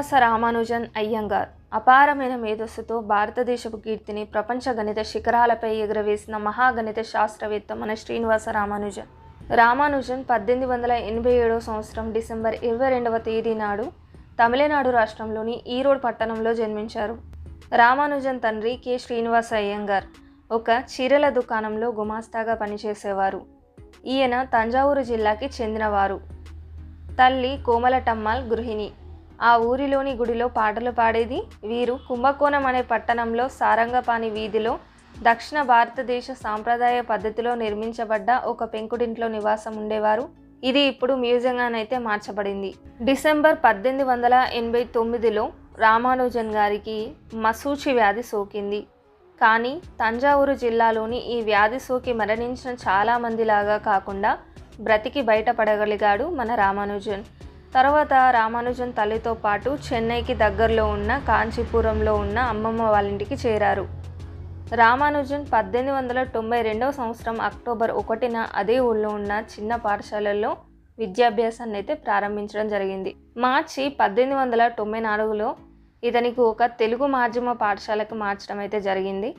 శ్రీనివాస రామానుజన్ అయ్యంగార్ అపారమైన మేధస్సుతో భారతదేశపు కీర్తిని ప్రపంచ గణిత శిఖరాలపై ఎగురవేసిన మహాగణిత శాస్త్రవేత్త మన శ్రీనివాస రామానుజన్. 1887 సంవత్సరం డిసెంబర్ 22వ తేదీ నాడు తమిళనాడు రాష్ట్రంలోని ఈరోడ్ పట్టణంలో జన్మించారు. రామానుజన్ తండ్రి కె. శ్రీనివాస అయ్యంగార్ ఒక చీరల దుకాణంలో గుమాస్తాగా పనిచేసేవారు. ఈయన తంజావూరు జిల్లాకి చెందినవారు. తల్లి కోమలటమ్మాల్ గృహిణి. ఆ ఊరిలోని గుడిలో పాటలు పాడేది. వీరు కుంభకోణం అనే పట్టణంలో సారంగపాణి వీధిలో దక్షిణ భారతదేశ సాంప్రదాయ పద్ధతిలో నిర్మించబడ్డ ఒక పెంకుటింట్లో నివాసం ఉండేవారు. ఇది ఇప్పుడు మ్యూజియంగానైతే మార్చబడింది. డిసెంబర్ 1889లో రామానుజన్ గారికి మశూచి వ్యాధి సోకింది. కానీ తంజావూరు జిల్లాలోని ఈ వ్యాధి సోకి మరణించిన చాలామందిలాగా కాకుండా బ్రతికి బయటపడగలిగాడు మన రామానుజన్. తర్వాత రామానుజన్ తల్లితో పాటు చెన్నైకి దగ్గరలో ఉన్న కాంచీపురంలో ఉన్న అమ్మమ్మ వాళ్ళ ఇంటికి చేరారు. రామానుజన్ 1892 సంవత్సరం అక్టోబర్ 1న అదే ఊళ్ళో ఉన్న చిన్న పాఠశాలల్లో విద్యాభ్యాసాన్ని అయితే ప్రారంభించడం జరిగింది. మార్చి 1894లో ఇతనికి ఒక తెలుగు మాధ్యమ పాఠశాలకు మార్చడం అయితే జరిగింది.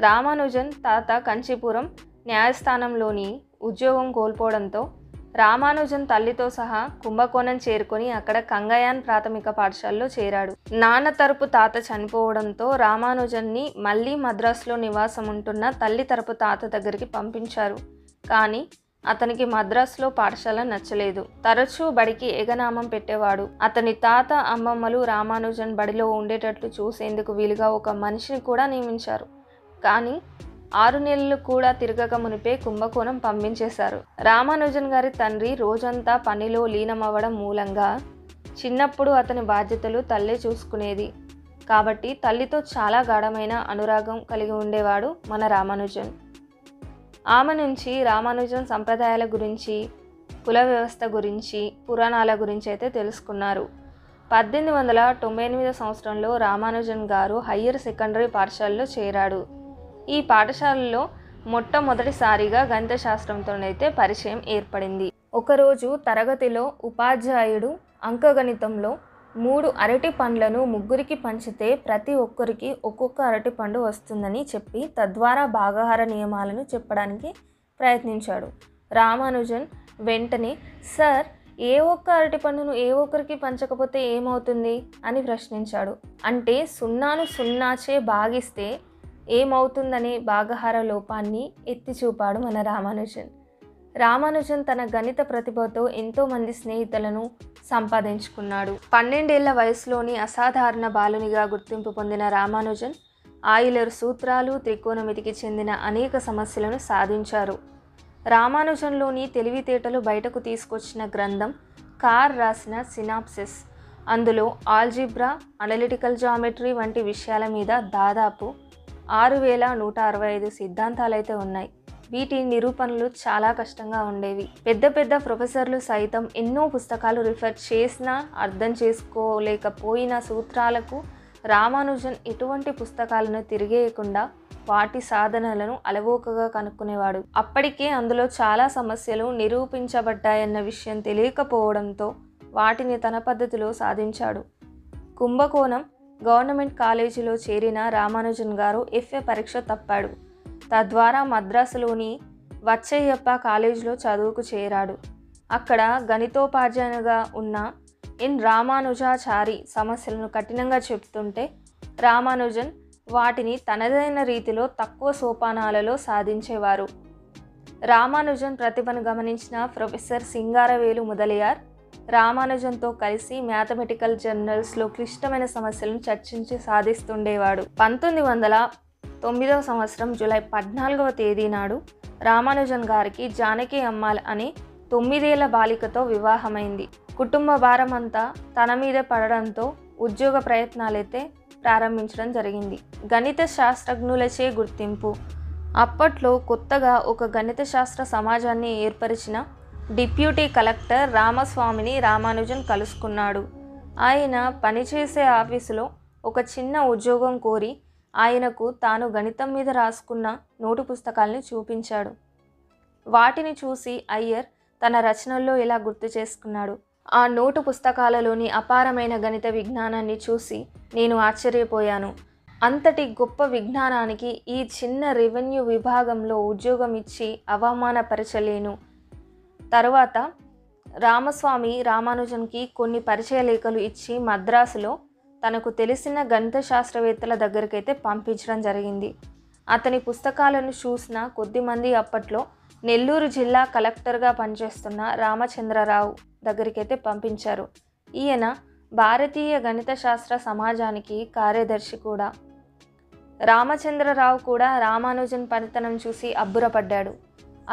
రామానుజన్ తాత కంచీపురం న్యాయస్థానంలోని ఉద్యోగం కోల్పోవడంతో రామానుజన్ తల్లితో సహా కుంభకోణం చేరుకొని అక్కడ కంగయాన్ ప్రాథమిక పాఠశాలలో చేరాడు. నాన్న తరపు తాత చనిపోవడంతో రామానుజన్ని మళ్ళీ మద్రాసులో నివాసం ఉంటున్న తల్లి తరపు తాత దగ్గరికి పంపించారు. కానీ అతనికి మద్రాసులో పాఠశాల నచ్చలేదు. తరచూ బడికి ఎగనామం పెట్టేవాడు. అతని తాత అమ్మమ్మలు రామానుజన్ బడిలో ఉండేటట్లు చూసేందుకు వీలుగా ఒక మనిషిని కూడా నియమించారు. కానీ 6 నెలలు కూడా తిరగక మునిపే కుంభకోణం పంపించేశారు. రామానుజన్ గారి తండ్రి రోజంతా పనిలో లీనమవ్వడం మూలంగా చిన్నప్పుడు అతని బాధ్యతలు తల్లే చూసుకునేది. కాబట్టి తల్లితో చాలా గాఢమైన అనురాగం కలిగి ఉండేవాడు మన రామానుజన్. ఆమె నుంచి రామానుజన్ సంప్రదాయాల గురించి, కుల వ్యవస్థ గురించి, పురాణాల గురించి అయితే తెలుసుకున్నారు. 1898 సంవత్సరంలో రామానుజన్ గారు హయ్యర్ సెకండరీ పాఠశాలలో చేరాడు. ఈ పాఠశాలలో మొట్టమొదటిసారిగా గణిత శాస్త్రంతోనైతే పరిచయం ఏర్పడింది. ఒకరోజు తరగతిలో ఉపాధ్యాయుడు అంకగణితంలో 3 అరటి పండ్లను ముగ్గురికి పంచితే ప్రతి ఒక్కరికి ఒక్కొక్క అరటి పండు వస్తుందని చెప్పి తద్వారా భాగాహార నియమాలను చెప్పడానికి ప్రయత్నించాడు. రామానుజన్ వెంటనే, సార్, ఏ ఒక్క అరటి పండును ఏ ఒక్కరికి పంచకపోతే ఏమవుతుంది అని ప్రశ్నించాడు. అంటే 0ను 0చే భాగిస్తే ఏమవుతుందనే భాగాహార లోపాన్ని ఎత్తి చూపాడు మన రామానుజన్. రామానుజన్ తన గణిత ప్రతిభతో ఎంతోమంది స్నేహితులను సంపాదించుకున్నాడు. 12 ఏళ్ల వయసులోని అసాధారణ బాలునిగా గుర్తింపు పొందిన రామానుజన్ ఆయిలర్ సూత్రాలు, త్రికోణమితికి చెందిన అనేక సమస్యలను సాధించారు. రామానుజన్లోని తెలివితేటలు బయటకు తీసుకొచ్చిన గ్రంథం కార్ రాసిన సినాప్సిస్. అందులో ఆల్జీబ్రా, అనలిటికల్ జామెట్రీ వంటి విషయాల మీద దాదాపు 6165 సిద్ధాంతాలైతే ఉన్నాయి. వీటి నిరూపణలు చాలా కష్టంగా ఉండేవి. పెద్ద పెద్ద ప్రొఫెసర్లు సైతం ఎన్నో పుస్తకాలు రిఫర్ చేసినా అర్థం చేసుకోలేకపోయిన సూత్రాలకు రామానుజన్ ఎటువంటి పుస్తకాలను తిరిగేయకుండా వాటి సాధనలను అలవోకగా కనుక్కునేవాడు. అప్పటికే అందులో చాలా సమస్యలు నిరూపించబడ్డాయన్న విషయం తెలియకపోవడంతో వాటిని తన పద్ధతిలో సాధించాడు. కుంభకోణం గవర్నమెంట్ కాలేజీలో చేరిన రామానుజన్ గారు FA పరీక్ష తప్పాడు. తద్వారా మద్రాసులోని వచ్చయ్యప్ప కాలేజీలో చదువుకు చేరాడు. అక్కడ గణితోపాధ్యాయునిగా ఉన్న ఎన్. రామానుజాచారి సమస్యలను కఠినంగా చెప్తుంటే రామానుజన్ వాటిని తనదైన రీతిలో తక్కువ సోపానాలలో సాధించేవారు. రామానుజన్ ప్రతిభను గమనించిన ప్రొఫెసర్ సింగారవేలు మొదలియార్ రామానుజన్తో కలిసి మ్యాథమెటికల్ జర్నల్స్లో క్లిష్టమైన సమస్యలను చర్చించి సాధిస్తుండేవాడు. 1909 సంవత్సరం జూలై 14వ తేదీ నాడు రామానుజన్ గారికి జానకి అమ్మాల్ అనే 9 ఏళ్ల బాలికతో వివాహమైంది. కుటుంబ భారం అంతా తన మీదే పడడంతో ఉద్యోగ ప్రయత్నాలైతే ప్రారంభించడం జరిగింది. గణిత శాస్త్రజ్ఞులచే గుర్తింపు. అప్పట్లో కొత్తగా ఒక గణిత శాస్త్ర సమాజాన్ని ఏర్పరిచిన డిప్యూటీ కలెక్టర్ రామస్వామిని రామానుజన్ కలుసుకున్నాడు. ఆయన పనిచేసే ఆఫీసులో ఒక చిన్న ఉద్యోగం కోరి ఆయనకు తాను గణితం మీద రాసుకున్న నోటు పుస్తకాల్ని చూపించాడు. వాటిని చూసి అయ్యర్ తన రచనల్లో ఇలా గుర్తు చేసుకున్నాడు. ఆ నోటు పుస్తకాలలోని అపారమైన గణిత విజ్ఞానాన్ని చూసి నేను ఆశ్చర్యపోయాను. అంతటి గొప్ప విజ్ఞానానికి ఈ చిన్న రెవెన్యూ విభాగంలో ఉద్యోగం ఇచ్చి అవమానపరచలేను. తరువాత రామస్వామి రామానుజన్కి కొన్ని పరిచయ లేఖలు ఇచ్చి మద్రాసులో తనకు తెలిసిన గణిత శాస్త్రవేత్తల దగ్గరికైతే పంపించడం జరిగింది. అతని పుస్తకాలను చూసిన కొద్దిమంది అప్పట్లో నెల్లూరు జిల్లా కలెక్టర్గా పనిచేస్తున్న రామచంద్రరావు దగ్గరికైతే పంపించారు. ఈయన భారతీయ గణిత శాస్త్ర సమాజానికి కార్యదర్శి కూడా. రామచంద్రరావు కూడా రామానుజన్ పనితనం చూసి అబ్బురపడ్డాడు.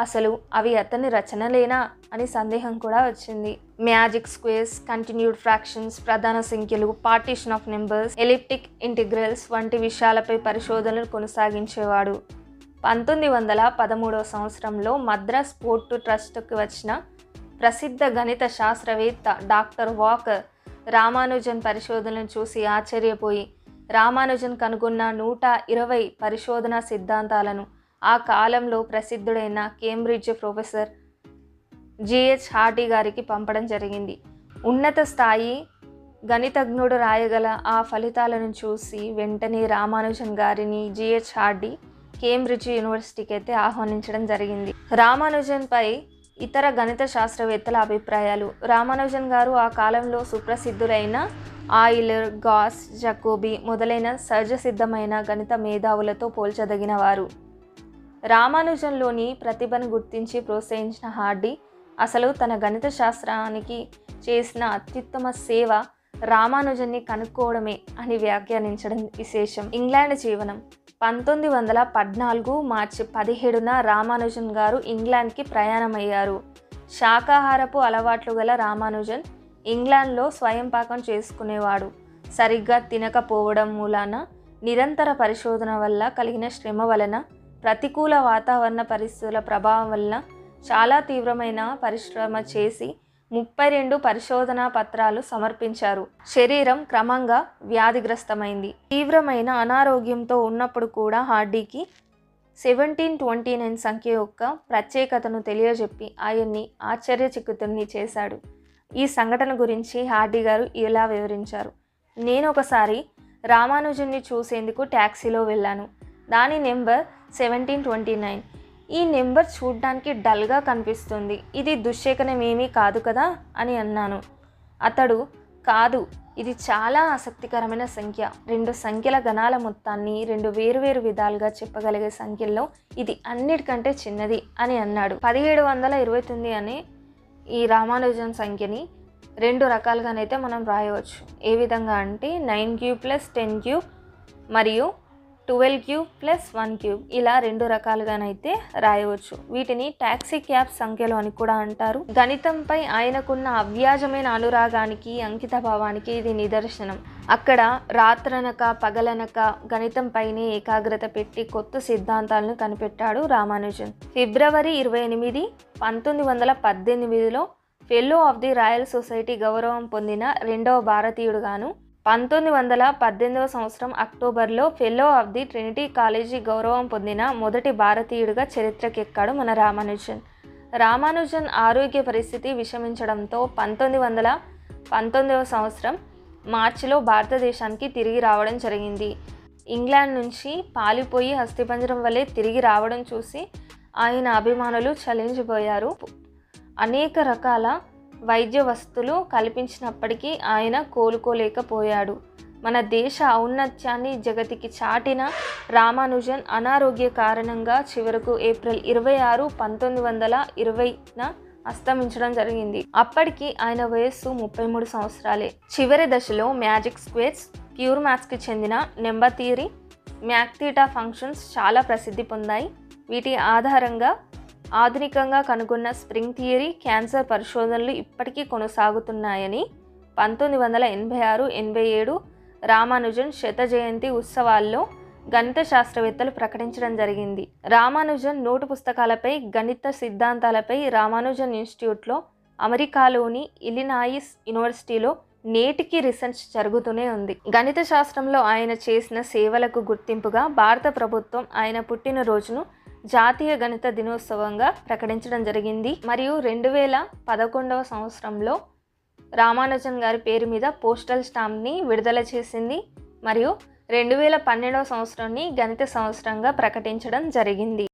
అసలు అవి అతని రచనలేనా అని సందేహం కూడా వచ్చింది. మ్యాజిక్ స్క్వేర్స్, కంటిన్యూడ్ ఫ్రాక్షన్స్, ప్రధాన సంఖ్యలు, partition of numbers, elliptic integrals వంటి విషయాలపై పరిశోధనలు కొనసాగించేవాడు. 1913 సంవత్సరంలో మద్రాస్ పోర్టు ట్రస్ట్కి వచ్చిన ప్రసిద్ధ గణిత శాస్త్రవేత్త డాక్టర్ వాకర్ రామానుజన్ పరిశోధనలు చూసి ఆశ్చర్యపోయి రామానుజన్ కనుగొన్న 120 పరిశోధనా సిద్ధాంతాలను ఆ కాలంలో ప్రసిద్ధుడైన కేంబ్రిడ్జ్ ప్రొఫెసర్ జిహెచ్ హార్డీ గారికి పంపడం జరిగింది. ఉన్నత స్థాయి గణితజ్ఞుడు రాయగల ఆ ఫలితాలను చూసి వెంటనే రామానుజన్ గారిని జిహెచ్ హార్డీ కేంబ్రిడ్జ్ యూనివర్సిటీకి అయితే ఆహ్వానించడం జరిగింది. రామానుజన్పై ఇతర గణిత శాస్త్రవేత్తల అభిప్రాయాలు. రామానుజన్ గారు ఆ కాలంలో సుప్రసిద్ధులైన ఆయిలర్, గాస్, జకోబీ మొదలైన సహజసిద్ధమైన గణిత మేధావులతో పోల్చదగిన వారు. రామానుజన్లోని ప్రతిభను గుర్తించి ప్రోత్సహించిన హార్డీ అసలు తన గణిత శాస్త్రానికి చేసిన అత్యుత్తమ సేవ రామానుజన్ని కనుక్కోవడమే అని వ్యాఖ్యానించడం విశేషం. ఇంగ్లాండ్ జీవనం. 1914 మార్చి 17న రామానుజన్ గారు ఇంగ్లాండ్కి ప్రయాణమయ్యారు. శాకాహారపు అలవాట్లు గల రామానుజన్ ఇంగ్లాండ్లో స్వయం పాకం చేసుకునేవాడు. సరిగ్గా తినకపోవడం మూలాన, నిరంతర పరిశోధన వల్ల కలిగిన శ్రమ వలన, ప్రతికూల వాతావరణ పరిస్థితుల ప్రభావం వలన చాలా తీవ్రమైన పరిశ్రమ చేసి 32 పరిశోధనా పత్రాలు సమర్పించారు. శరీరం క్రమంగా వ్యాధిగ్రస్తమైంది. తీవ్రమైన అనారోగ్యంతో ఉన్నప్పుడు కూడా హార్డీకి 1729 సంఖ్య యొక్క ప్రత్యేకతను తెలియజెప్పి ఆయన్ని ఆశ్చర్యచకితుల్ని చేశాడు. ఈ సంఘటన గురించి హార్డీ గారు ఇలా వివరించారు. నేను ఒకసారి రామానుజన్ని చూసేందుకు ట్యాక్సీలో వెళ్ళాను. దాని నెంబర్ 1729. ఈ నెంబర్ చూడ్డానికి డల్గా కనిపిస్తుంది. ఇది దుశ్శకనమేమీ కాదు కదా అని అన్నాను. అతడు, కాదు, ఇది చాలా ఆసక్తికరమైన సంఖ్య. 2 సంఖ్యల గణాల మొత్తాన్ని 2 వేరువేరు విధాలుగా చెప్పగలిగే సంఖ్యల్లో ఇది అన్నిటికంటే చిన్నది అని అన్నాడు. 1729 అనే ఈ రామానుజన్ సంఖ్యని 2 రకాలుగానైతే మనం రాయవచ్చు. ఏ విధంగా అంటే 9³ + 10³ మరియు 12³ + 1³ ఇలా 2 రకాలుగానైతే రాయవచ్చు. వీటిని టాక్సీ క్యాబ్ సంఖ్యలు అని కూడా అంటారు. గణితంపై ఆయనకున్న అవ్యాజమైన అనురాగానికి, అంకిత భావానికి ఇది నిదర్శనం. అక్కడ రాత్రనక పగలనక గణితంపైనే ఏకాగ్రత పెట్టి కొత్త సిద్ధాంతాలను కనిపెట్టాడు రామానుజన్. ఫిబ్రవరి 28, 1918లో fellow of the Royal Society గౌరవం పొందిన 2వ భారతీయుడుగాను, 1918 సంవత్సరం అక్టోబర్లో fellow of the Trinity College గౌరవం పొందిన మొదటి భారతీయుడిగా చరిత్రకెక్కాడు మన రామానుజన్. రామానుజన్ ఆరోగ్య పరిస్థితి విషమించడంతో 1919 సంవత్సరం మార్చిలో భారతదేశానికి తిరిగి రావడం జరిగింది. ఇంగ్లాండ్ నుంచి పాలిపోయి అస్థిపంజరం వలె తిరిగి రావడం చూసి ఆయన అభిమానులు చలించిపోయారు. అనేక రకాల వైద్య వస్తువులు కల్పించినప్పటికీ ఆయన కోలుకోలేకపోయాడు. మన దేశ ఔన్నత్యాన్ని జగతికి చాటిన రామానుజన్ అనారోగ్య కారణంగా చివరకు ఏప్రిల్ 26, 1920న అస్తమించడం జరిగింది. అప్పటికి ఆయన వయస్సు 33 సంవత్సరాలే. చివరి దశలో మ్యాజిక్ స్క్వేర్స్, ప్యూర్ మ్యాథ్స్కి చెందిన number theory, mock theta functions చాలా ప్రసిద్ధి పొందాయి. వీటి ఆధారంగా ఆధునికంగా కనుగొన్న స్ప్రింగ్ థియరీ, క్యాన్సర్ పరిశోధనలు ఇప్పటికీ కొనసాగుతున్నాయని 1986-87 రామానుజన్ శత జయంతి ఉత్సవాల్లో గణిత శాస్త్రవేత్తలు ప్రకటించడం జరిగింది. రామానుజన్ నోటు పుస్తకాలపై, గణిత సిద్ధాంతాలపై రామానుజన్ ఇన్స్టిట్యూట్లో, అమెరికాలోని ఇలినాయిస్ యూనివర్సిటీలో నేటికి రీసెర్చ్ జరుగుతూనే ఉంది. గణిత శాస్త్రంలో ఆయన చేసిన సేవలకు గుర్తింపుగా భారత ప్రభుత్వం ఆయన పుట్టినరోజును జాతీయ గణిత దినోత్సవంగా ప్రకటించడం జరిగింది. మరియు 2011 సంవత్సరంలో రామానుజన్ గారి పేరు మీద పోస్టల్ స్టాంప్ని విడుదల చేసింది మరియు 2012 సంవత్సరాన్ని గణిత సంవత్సరంగా ప్రకటించడం జరిగింది.